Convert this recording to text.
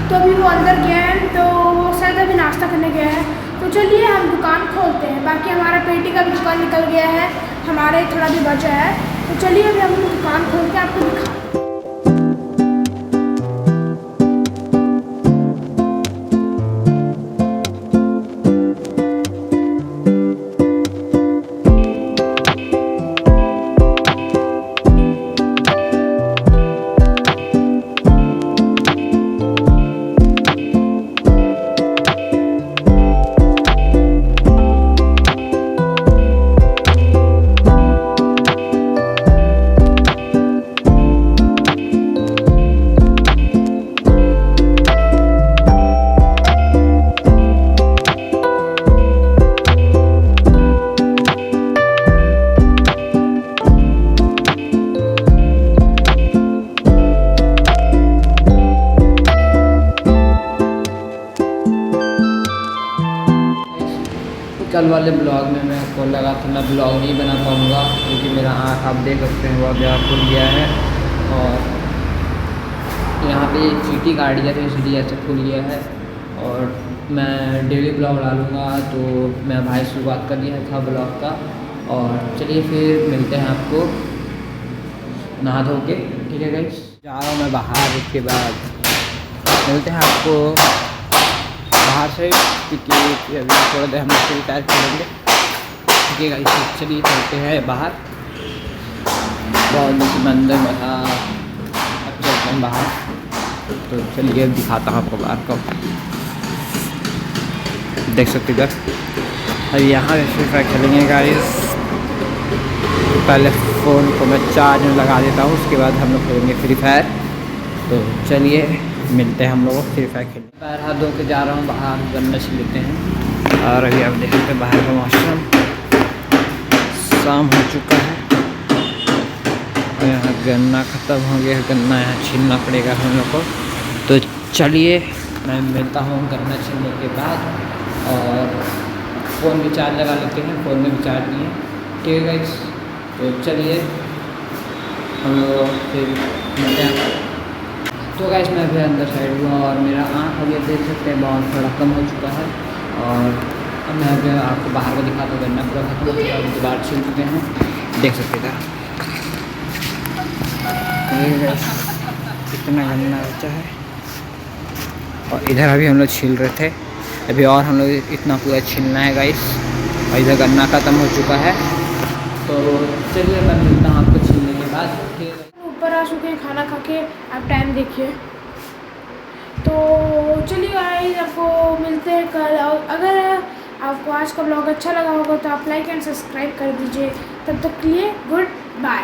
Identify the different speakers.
Speaker 1: तो अभी वो अंदर गया है, तो वो शायद अभी नाश्ता करने गया है। तो चलिए हम दुकान खोलते हैं। बाकी हमारा पेटी का भी दुकान निकल गया है, हमारे थोड़ा भी बचा है। तो चलिए अभी हम दुकान खोल के आपको दिखा।
Speaker 2: कल वाले ब्लॉग में मैं आपको लगा था मैं ब्लॉग नहीं बना पाऊँगा, क्योंकि मेरा आँख आप देख सकते हैं वो अभी खुल गया है और यहाँ पे एक चींटी काट दिया था इसलिए ऐसे खुल गया है। और मैं डेली ब्लॉग डालूँगा, तो मैं भाई से बात कर दिया था ब्लॉग का। और चलिए फिर मिलते हैं आपको नहा धो के, ठीक है गाइस। जा रहा हूँ मैं बाहर, उसके बाद मिलते हैं आपको बाहर से, क्योंकि अभी थोड़ा देर हम फ्री फायर खेलेंगे, ठीक है गाइस। चलिए चलते हैं बाहर, बहुत मंदिर बना, अब चलते हैं बाहर। तो चलिए दिखाता हूँ आपको बाहर को, देख सकते इधर। अब यहाँ फ्री फायर खेलेंगे गाइस। पहले फ़ोन को मैं चार्ज में लगा देता हूँ, उसके बाद हम लोग खेलेंगे फ्री फायर। तो चलिए मिलते हैं हम लोग फ्री फायर खेलने। पैर हाथ धो के जा रहा हूँ बाहर, गन्ना से लेते हैं। और अभी आप देख सकते हैं बाहर का मौसम, शाम हो चुका है और यहाँ गन्ना ख़त्म हो गया है। गन्ना यहाँ छीलना पड़ेगा हम लोग को। तो चलिए मैं मिलता हूँ गन्ना छीलने के बाद, और फ़ोन भी चार्ज लगा लेते हैं, फ़ोन में भी चार्ज नहीं है, ठीक है गाइस। तो चलिए हम लोग फिर मिलते हैं। तो गाइस मैं फिर अंदर साइड हुआ और मेरा आँख अभी देख सकते हैं बहुत थोड़ा कम हो चुका है। और अब मैं अभी आपको बाहर को दिखाता हूँ, गन्ना पूरा खत्म हो चुका है, दोबारा छील चुके हैं, देख सकते हैं कितना गन्ना बचा है। और इधर अभी हम लोग छील रहे थे, अभी और हम लोग इतना पूरा छीलना है गाइस। और इधर गन्ना ख़त्म हो चुका है। तो चलिए मैं मिलता हूँ आपको छीलने के बाद।
Speaker 1: ऊपर आ चुके हैं खाना खा के, आप टाइम देखिए। तो चलिए गाइस आपको मिलते हैं कल। अगर आपको आज का ब्लॉग अच्छा लगा होगा तो आप लाइक एंड सब्सक्राइब कर दीजिए। तब तक के लिए गुड बाय।